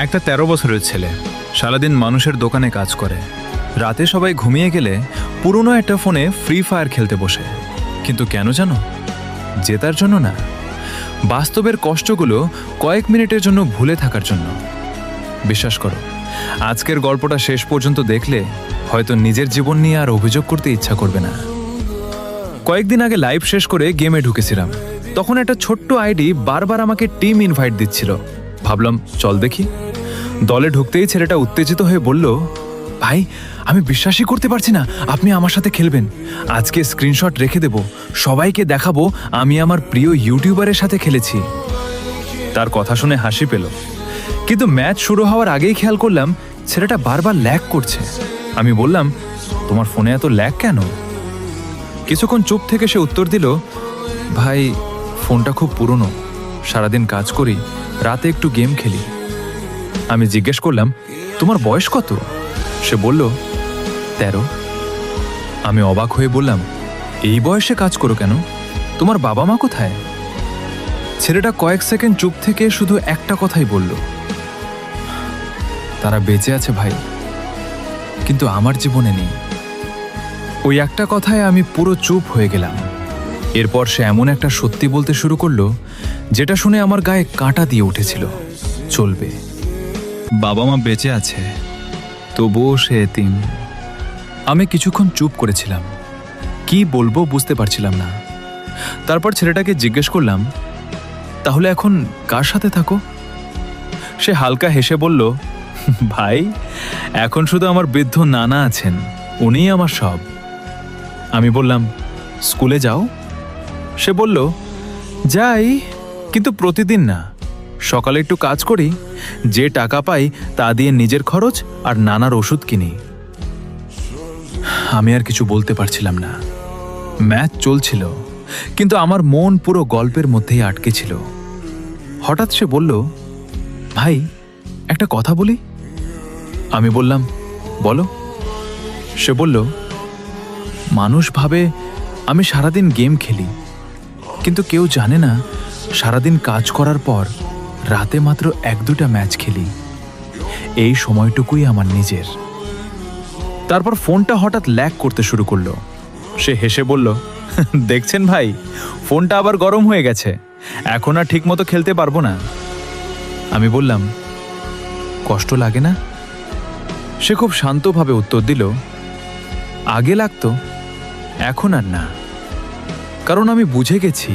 একটা ১৩ বছরের ছেলে সারাদিন মানুষের দোকানে কাজ করে। রাতে সবাই ঘুমিয়ে গেলে পুরনো একটা ফোনে ফ্রি ফায়ার খেলতে বসে। কিন্তু কেন জানো? জেতার জন্য না, বাস্তবের কষ্টগুলো কয়েক মিনিটের জন্য ভুলে থাকার জন্য। বিশ্বাস করো, আজকের গল্পটা শেষ পর্যন্ত দেখলে হয়তো নিজের জীবন নিয়ে আর অভিযোগ করতে ইচ্ছা করবে না। কয়েকদিন আগে লাইভ শেষ করে গেমে ঢুকেছিলাম। তখন একটা ছোট্ট আইডি বারবার আমাকে টিম ইনভাইট দিচ্ছিল। ভাবলাম চল দেখি। দলে ঢুকতেই ছেলেটা উত্তেজিত হয়ে বলল, ভাই আমি বিশ্বাসই করতে পারছি না আপনি আমার সাথে খেলবেন। আজকে স্ক্রিনশট রেখে দেব, সবাইকে দেখাবো আমি আমার প্রিয় ইউটিউবারের সাথে খেলেছি। তার কথা শুনে হাসি পেল, কিন্তু ম্যাচ শুরু হওয়ার আগেই খেয়াল করলাম ছেলেটা বারবার ল্যাগ করছে। আমি বললাম, তোমার ফোনে এত ল্যাগ কেন? কিছুক্ষণ চুপ থেকে সে উত্তর দিল, ভাই ফোনটা খুব পুরনো, সারাদিন কাজ করি, রাতে একটু গেম খেলি। আমি জিজ্ঞেস করলাম, তোমার বয়স কত? সে বলল, ১৩। আমি অবাক হয়ে বললাম, এই বয়সে কাজ করো কেন? তোমার বাবা মা কোথায়? ছেলেটা কয়েক সেকেন্ড চুপ থেকে শুধু একটা কথাই বলল, তারা বেঁচে আছে ভাই, কিন্তু আমার জীবনে নেই। ওই একটা কথায় আমি পুরো চুপ হয়ে গেলাম। এরপর সে এমন একটা সত্যি বলতে শুরু করলো যেটা শুনে আমার গায়ে কাঁটা দিয়ে উঠেছিল। চলবে, বাবা মা বেঁচে আছে, তবুও সে এতিম। আমি কিছুক্ষণ চুপ করেছিলাম, কি বলবো বুঝতে পারছিলাম না। তারপর ছেলেটাকে জিজ্ঞেস করলাম, তাহলে এখন কার সাথে থাকো? সে হালকা হেসে বলল, ভাই এখন শুধু আমার বৃদ্ধ নানা আছেন, উনিই আমার সব। আমি বললাম, স্কুলে যাও? সে বলল, যাই, কিন্তু প্রতিদিন না। সকালে একটু কাজ করি, যে টাকা পাই তা দিয়ে নিজের খরচ আর নানার ওষুধ কিনি। আমি আর কিছু বলতে পারছিলাম না। ম্যাচ চলছিল, কিন্তু আমার মন পুরো গল্পের মধ্যেই আটকে ছিল। হঠাৎ সে বলল, ভাই একটা কথা বলি। আমি বললাম, বলো। সে বলল, মানুষ ভাবে আমি সারাদিন গেম খেলি, কিন্তু কেউ জানে না সারাদিন কাজ করার পর রাতে মাত্র ১-২টা ম্যাচ খেলি। এই সময়টুকুই আমার নিজের। তারপর ফোনটা হঠাৎ ল্যাগ করতে শুরু করলো। সে হেসে বলল, দেখছেন ভাই, ফোনটা আবার গরম হয়ে গেছে, এখন আর ঠিক মতো খেলতে পারবো না। আমি বললাম, কষ্ট লাগে না? সে খুব শান্তভাবে উত্তর দিল, আগে লাগতো, এখন আর না, কারণ আমি বুঝে গেছি